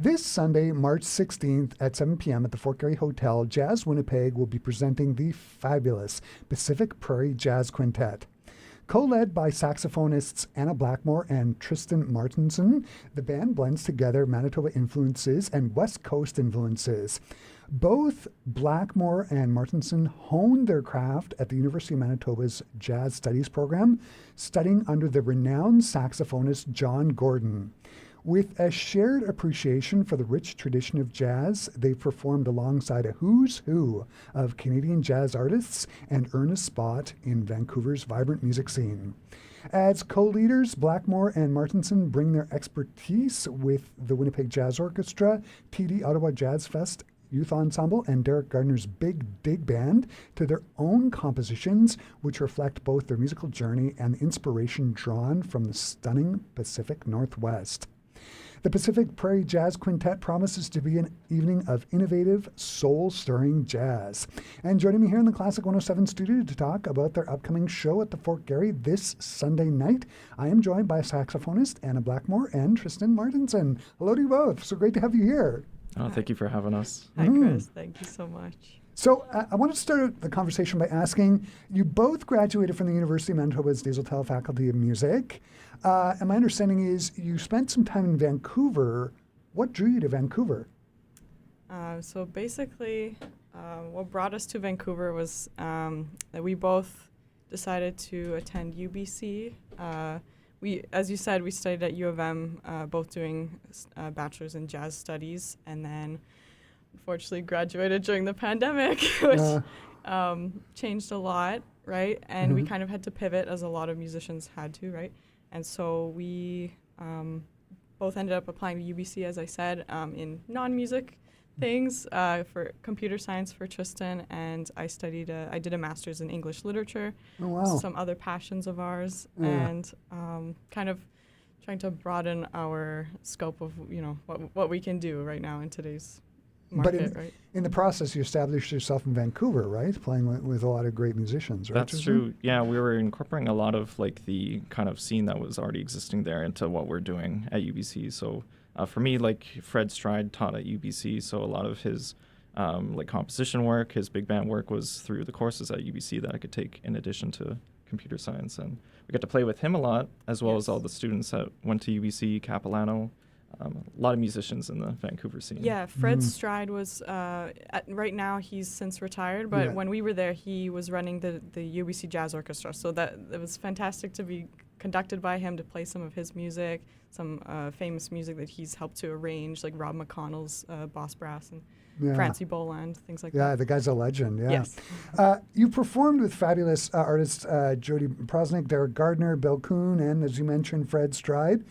This Sunday, March 16th at 7 p.m. at the Fort Garry Hotel, Jazz Winnipeg will be presenting the fabulous Pacific Prairie Jazz Quintet. Co-led by saxophonists Anna Blackmore and Tristan Martinuson, the band blends together Manitoba influences and West Coast influences. Both Blackmore and Martinuson honed their craft at the University of Manitoba's Jazz Studies program, studying under the renowned saxophonist Jon Gordon. With a shared appreciation for the rich tradition of jazz, they've performed alongside a who's who of Canadian jazz artists and earned a spot in Vancouver's vibrant music scene. As co-leaders, Blackmore and Martinuson bring their expertise with the Winnipeg Jazz Orchestra, TD Ottawa Jazz Fest Youth Ensemble, and Derrick Gardner's Big Dig Band to their own compositions, which reflect both their musical journey and the inspiration drawn from the stunning Pacific Northwest. The Pacific Prairie Jazz Quintet promises to be an evening of innovative, soul-stirring jazz. And joining me here in the Classic 107 studio to talk about their upcoming show at the Fort Garry this Sunday night, I am joined by saxophonist Anna Blackmore and Tristan Martinuson. Hello to you both. So great to have you here. Oh, thank you for having us. Hi, Chris. Thank you so much. So I want to start the conversation by asking, you both graduated from the University of Manitoba's Desautels Faculty of Music. And my understanding is you spent some time in Vancouver. What drew you to Vancouver? So basically, what brought us to Vancouver was that we both decided to attend UBC. As you said, we studied at U of M, both doing bachelor's in jazz studies, and then unfortunately graduated during the pandemic, which changed a lot, right? And we kind of had to pivot, as a lot of musicians had to, right? And so we both ended up applying to UBC, as I said, in non-music things, for computer science for Tristan, and I did a master's in English literature. Oh, wow. Some other passions of ours, and kind of trying to broaden our scope of, what we can do right now in today's market, but right? In the process, you established yourself in Vancouver, right? Playing with a lot of great musicians, right? That's true. Yeah, we were incorporating a lot of the kind of scene that was already existing there into what we're doing at UBC. So for me, Fred Stride taught at UBC, so a lot of his composition work, his big band work was through the courses at UBC that I could take in addition to computer science. And we got to play with him a lot, as well as all the students that went to UBC, Capilano. A lot of musicians in the Vancouver scene. Yeah, Fred Stride was, right now he's since retired, but when we were there, he was running the UBC Jazz Orchestra. So it was fantastic to be conducted by him, to play some of his music, some famous music that he's helped to arrange, like Rob McConnell's Boss Brass and Francie Boland, things like that. Yeah, the guy's a legend, yeah. Yes. You performed with fabulous artists Jody Prosnick, Derrick Gardner, Bill Kuhn, and, as you mentioned, Fred Stride.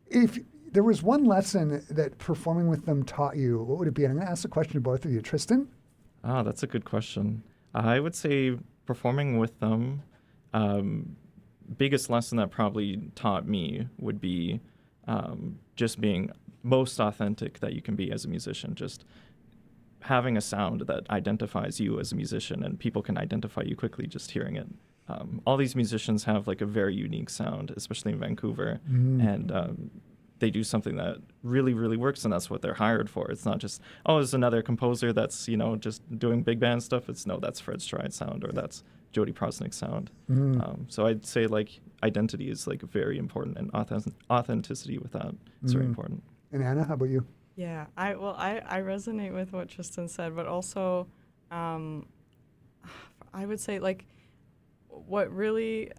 If there was one lesson that performing with them taught you, what would it be? And I'm going to ask the question to both of you. Tristan? That's a good question. I would say performing with them, biggest lesson that probably taught me would be just being most authentic that you can be as a musician. Just having a sound that identifies you as a musician, and people can identify you quickly just hearing it. All these musicians have a very unique sound, especially in Vancouver, and they do something that really, really works, and that's what they're hired for. It's not just, it's another composer that's, just doing big band stuff. It's, no, that's Fred Stride's sound, or that's Jody Prosnick's sound. So I'd say, identity is, very important, and authenticity with that is very important. And Anna, how about you? Yeah, I resonate with what Tristan said, but also I would say, what really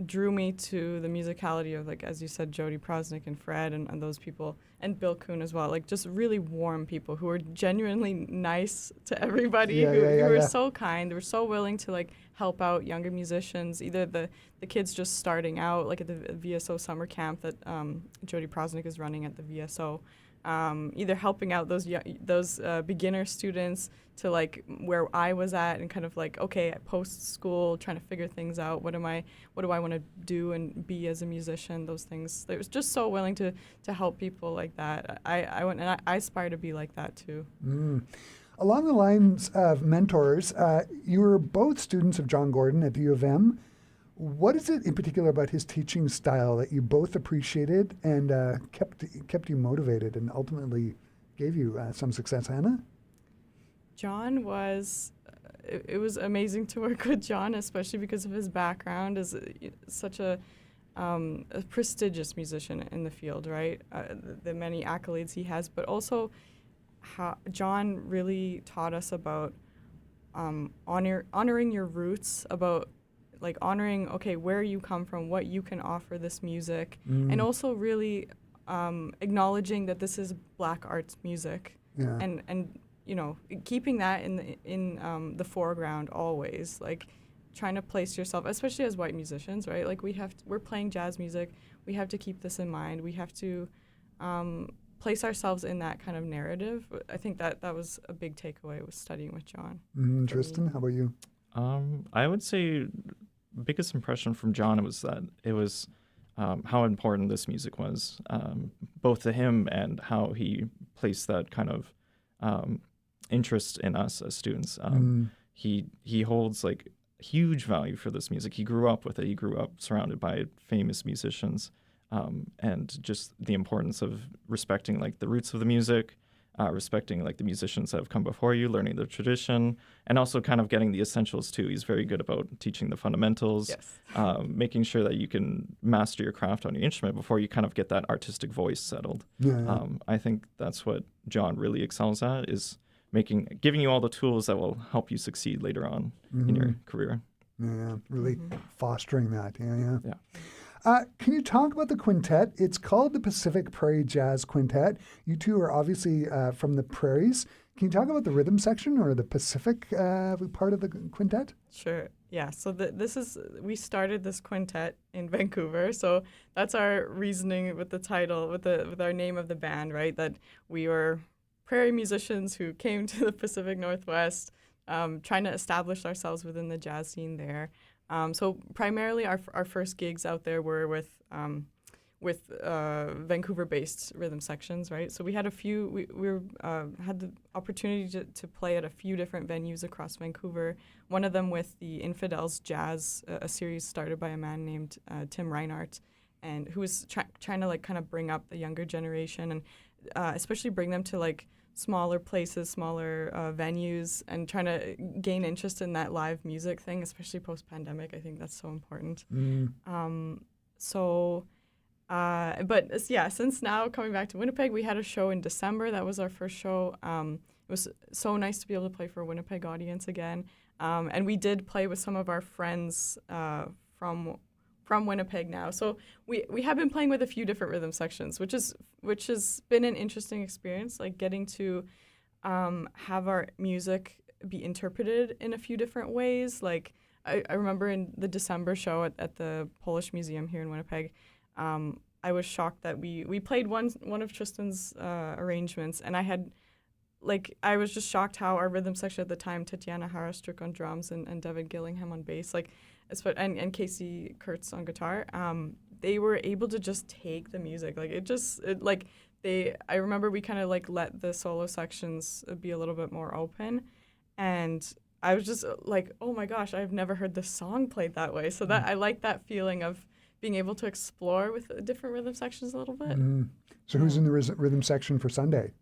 drew me to the musicality of, as you said, Jody Prosnick and Fred and those people, and Bill Kuhn as well, just really warm people who were genuinely nice to everybody, who were so kind. They were so willing to help out younger musicians, either the kids just starting out, at the VSO summer camp that Jody Prosnick is running at the VSO. Either helping out those beginner students to where I was at, and kind of okay, at post school, trying to figure things out. What do I want to do and be as a musician? Those things. They was just so willing to help people like that. I went, and I aspire to be like that too. Along the lines of mentors, you were both students of Jon Gordon at the U of M. What is it in particular about his teaching style that you both appreciated and kept you motivated and ultimately gave you some success, Hannah? Jon was, it was amazing to work with Jon, especially because of his background as such a prestigious musician in the field, right? The many accolades he has, but also how Jon really taught us about honoring your roots, about like honoring, okay, where you come from, what you can offer this music, and also really acknowledging that this is Black arts music, and you know, keeping that in the foreground always, like trying to place yourself, especially as white musicians, right? Like we're playing jazz music, we have to keep this in mind. We have to place ourselves in that kind of narrative. I think that was a big takeaway was studying with Jon. Tristan, how about you? I would say biggest impression from Jon was that it was how important this music was, both to him and how he placed that kind of interest in us as students. He holds like huge value for this music. He grew up with it. He grew up surrounded by famous musicians, and just the importance of respecting like the roots of the music, respecting like the musicians that have come before you, learning the tradition, and also kind of getting the essentials too. He's very good about teaching the fundamentals, making sure that you can master your craft on your instrument before you kind of get that artistic voice settled. I think that's what Jon really excels at, is giving you all the tools that will help you succeed later on in your career. Really fostering that. Can you talk about the quintet? It's called the Pacific Prairie Jazz Quintet. You two are obviously from the prairies. Can you talk about the rhythm section or the Pacific part of the quintet? Sure. Yeah. So we started this quintet in Vancouver. So that's our reasoning with the title, with our name of the band, right? That we were prairie musicians who came to the Pacific Northwest, trying to establish ourselves within the jazz scene there. So primarily our first gigs out there were with Vancouver-based rhythm sections, right? So we had we had the opportunity to play at a few different venues across Vancouver. One of them with the Infidels Jazz, a series started by a man named Tim Reinhardt, and who was trying to like kind of bring up the younger generation and especially bring them to like smaller places, smaller venues, and trying to gain interest in that live music thing, especially post-pandemic. I think that's so important. Since now coming back to Winnipeg, we had a show in December. That was our first show. It was so nice to be able to play for a Winnipeg audience again. And we did play with some of our friends from Winnipeg now. So we have been playing with a few different rhythm sections, which has been an interesting experience, like getting to have our music be interpreted in a few different ways. Like I remember in the December show at the Polish Museum here in Winnipeg, I was shocked that we played one of Tristan's arrangements, and I was just shocked how our rhythm section at the time, Tatiana Harastruk on drums and Devin Gillingham on bass, and Casey Kurtz on guitar, they were able to just take the music. I remember we kind of like let the solo sections be a little bit more open, and I was just like, oh my gosh, I've never heard this song played that way. So that I like that feeling of being able to explore with different rhythm sections a little bit. So who's in the rhythm section for Sunday?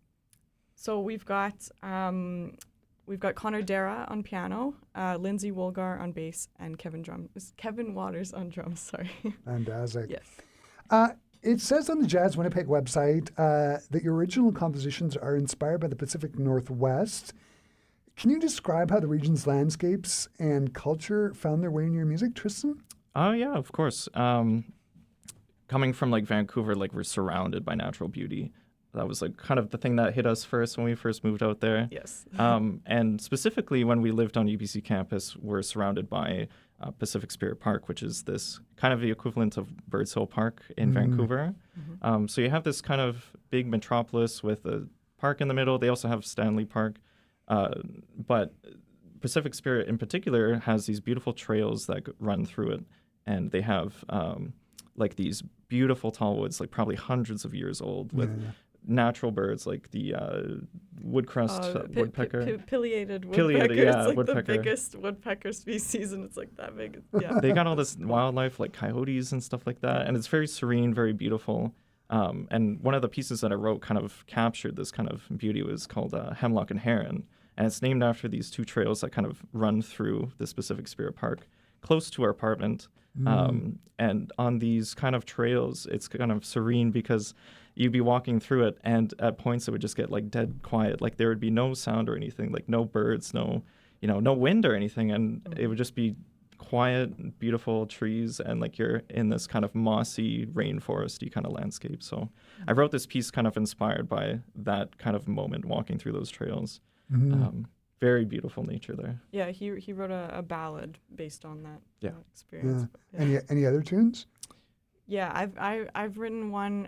So we've got Connor Dara on piano, Lindsay Woolgar on bass, and Kevin Waters on drums. Sorry. Fantastic. Yes. It says on the Jazz Winnipeg website that your original compositions are inspired by the Pacific Northwest. Can you describe how the region's landscapes and culture found their way in your music, Tristan? Oh yeah, of course. Coming from like Vancouver, like we're surrounded by natural beauty. That was like kind of the thing that hit us first when we first moved out there. Yes. And specifically when we lived on UBC campus, we're surrounded by Pacific Spirit Park, which is this kind of the equivalent of Birds Hill Park in Vancouver. So you have this kind of big metropolis with a park in the middle. They also have Stanley Park. But Pacific Spirit in particular has these beautiful trails that run through it. And they have like these beautiful tall woods, like probably hundreds of years old, with natural birds like the woodcrest woodpecker. Pileated woodpecker. Pileated, yeah, it's like woodpecker. the biggest woodpecker species, and it's like that big. Yeah. They got all this wildlife like coyotes and stuff like that, and it's very serene, very beautiful. And one of the pieces that I wrote kind of captured this kind of beauty was called Hemlock and Heron, and it's named after these two trails that kind of run through the Pacific Spirit Park, close to our apartment. And on these kind of trails, it's kind of serene because you'd be walking through it, and at points it would just get like dead quiet. Like there would be no sound or anything, like no birds, no wind or anything, and it would just be quiet, beautiful trees, and like you're in this kind of mossy, rainforesty kind of landscape. So I wrote this piece kind of inspired by that kind of moment walking through those trails. Very beautiful nature there. Yeah, he wrote a ballad based on that experience. Yeah. Yeah. Any other tunes? Yeah, I've written one.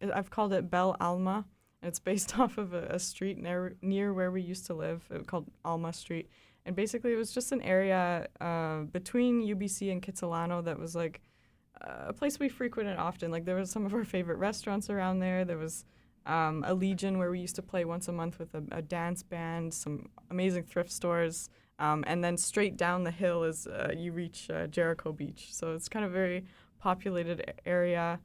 I've called it Belle Alma. It's based off of a street near where we used to live, called Alma Street. And basically, it was just an area between UBC and Kitsilano that was like a place we frequented often. Like there was some of our favorite restaurants around there. There was a Legion where we used to play once a month with a dance band, some amazing thrift stores, and then straight down the hill is you reach Jericho Beach. So it's kind of very populated area.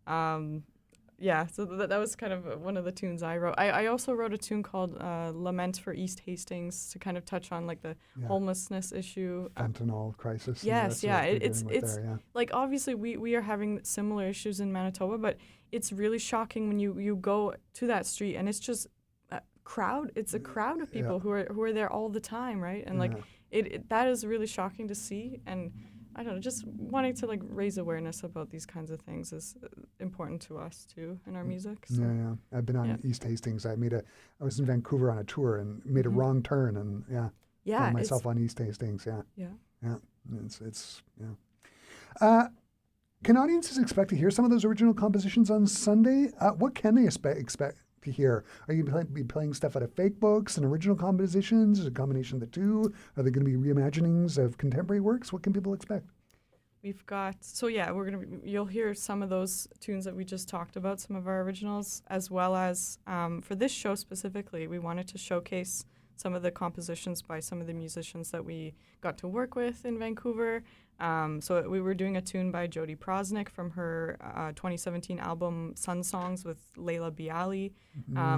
So that was kind of one of the tunes I wrote. I also wrote a tune called Lament for East Hastings to kind of touch on like the homelessness issue. Fentanyl crisis. Yes, it's like obviously we are having similar issues in Manitoba, but it's really shocking when you go to that street and it's just a crowd. It's a crowd of people who are there all the time, right? And like that is really shocking to see. And I don't know, just wanting to like raise awareness about these kinds of things is important to us too in our music. So. Yeah. I've been on East Hastings. I was in Vancouver on a tour and made a wrong turn and found myself on East Hastings. Yeah. It's. Can audiences expect to hear some of those original compositions on Sunday? What can they expect to hear? Are you going to be playing stuff out of fake books and original compositions? Is it a combination of the two? Are there going to be reimaginings of contemporary works? What can people expect? We've got, you'll hear some of those tunes that we just talked about, some of our originals, as well as for this show specifically, we wanted to showcase some of the compositions by some of the musicians that we got to work with in Vancouver. So we were doing a tune by Jody Prosnick from her 2017 album Sun Songs with Leila Bialy.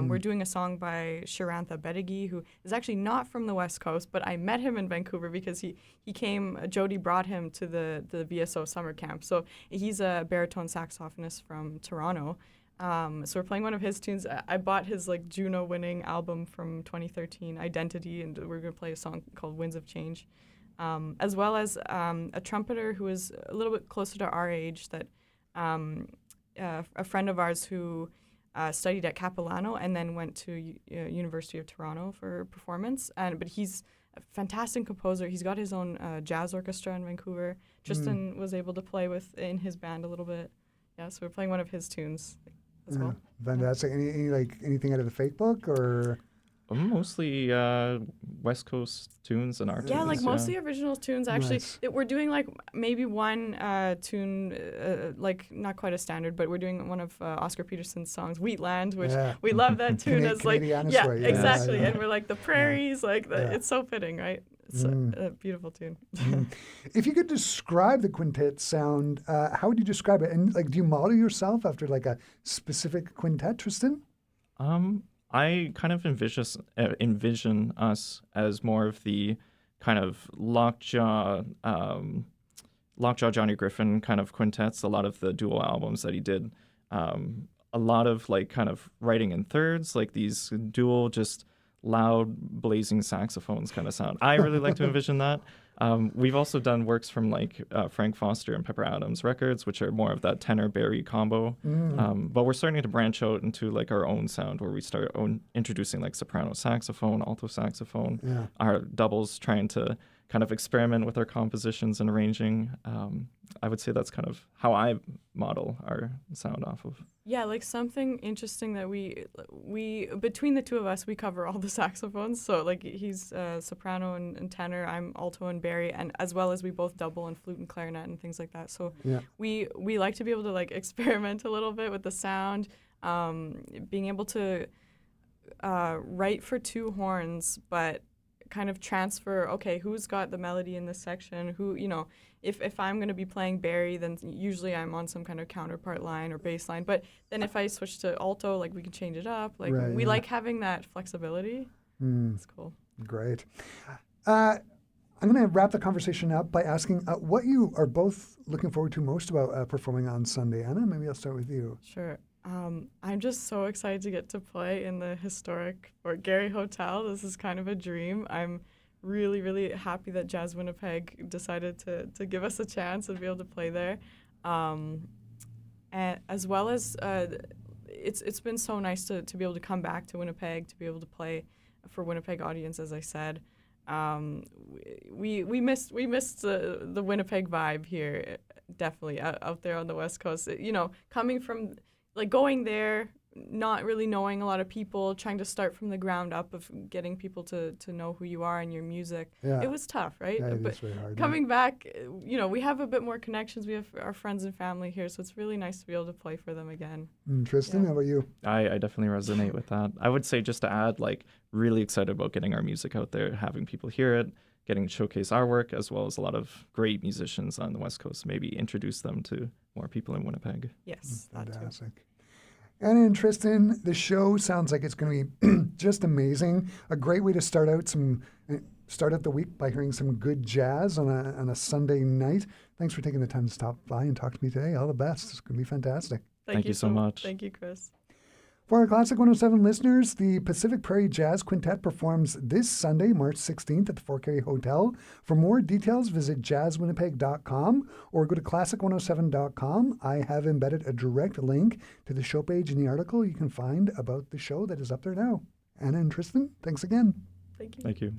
We're doing a song by Sharantha Bedegi, who is actually not from the West Coast, but I met him in Vancouver because he came, Jody brought him to the VSO summer camp. So he's a baritone saxophonist from Toronto. So we're playing one of his tunes. I bought his like Juno-winning album from 2013, Identity, and we're going to play a song called Winds of Change. As well as a trumpeter who is a little bit closer to our age, that a friend of ours who studied at Capilano and then went to University of Toronto for performance. But he's a fantastic composer. He's got his own jazz orchestra in Vancouver. Tristan was able to play with in his band a little bit. Yeah, so we're playing one of his tunes as well. Fantastic. Anything out of the fake book or? Mostly West Coast tunes and artists. Yeah, like mostly original tunes. Actually, Nice. We're doing like maybe one tune, like not quite a standard, but we're doing one of Oscar Peterson's songs, Wheatland, which we love that tune as like exactly. And we're like the prairies, it's so fitting, right? It's a beautiful tune. If you could describe the quintet sound, how would you describe it? And like, do you model yourself after like a specific quintet, Tristan? I kind of envision us as more of the kind of lockjaw Johnny Griffin kind of quintets, a lot of the dual albums that he did. A lot of like kind of writing in thirds, like these dual just loud blazing saxophones kind of sound. I really like to envision that. We've also done works from like Frank Foster and Pepper Adams records, which are more of that tenor Barry combo. But we're starting to branch out into like our own sound, where we start introducing like soprano saxophone, alto saxophone, our doubles, trying to kind of experiment with our compositions and arranging. I would say that's kind of how I model our sound off of. Yeah, like something interesting that we between the two of us, we cover all the saxophones. So like he's soprano and tenor, I'm alto and Barry, and as well as we both double and flute and clarinet and things like that. So we like to be able to like experiment a little bit with the sound. being able to write for two horns, but kind of transfer, okay, who's got the melody in this section, who, you know, if I'm going to be playing Barry, then usually I'm on some kind of counterpart line or bass line, but then if I switch to alto, like, we can change it up, like, Right, we yeah. like having that flexibility. It's cool. Great. I'm going to wrap the conversation up by asking what you are both looking forward to most about performing on Sunday. Anna, maybe I'll start with you. Sure. I'm just so excited to get to play in the historic Fort Garry Hotel. This is kind of a dream. I'm really, really happy that Jazz Winnipeg decided to give us a chance and be able to play there. And as well as it's been so nice to be able to come back to Winnipeg, to be able to play for Winnipeg audience, as I said. We missed the Winnipeg vibe here, definitely out there on the West Coast. You know, coming from, like, going there, not really knowing a lot of people, trying to start from the ground up of getting people to know who you are and your music. Yeah. It was tough, right? Yeah, it but is very hard. coming back, you know, we have a bit more connections. We have our friends and family here, so it's really nice to be able to play for them again. Tristan, Yeah. how about you? I definitely resonate with that. I would say, just to add, like, really excited about getting our music out there, having people hear it, getting to showcase our work, as well as a lot of great musicians on the West Coast, maybe introduce them to more people in Winnipeg. Yes, that too. Fantastic. Anna and Tristan, the show sounds like it's going to be just amazing. A great way to start out the week by hearing some good jazz on a Sunday night. Thanks for taking the time to stop by and talk to me today. All the best. It's going to be fantastic. Thank you so much. Thank you, Chris. For our Classic 107 listeners, the Pacific Prairie Jazz Quintet performs this Sunday, March 16th at the Fort Garry Hotel. For more details, visit jazzwinnipeg.com or go to classic107.com. I have embedded a direct link to the show page in the article you can find about the show that is up there now. Anna and Tristan, thanks again. Thank you. Thank you.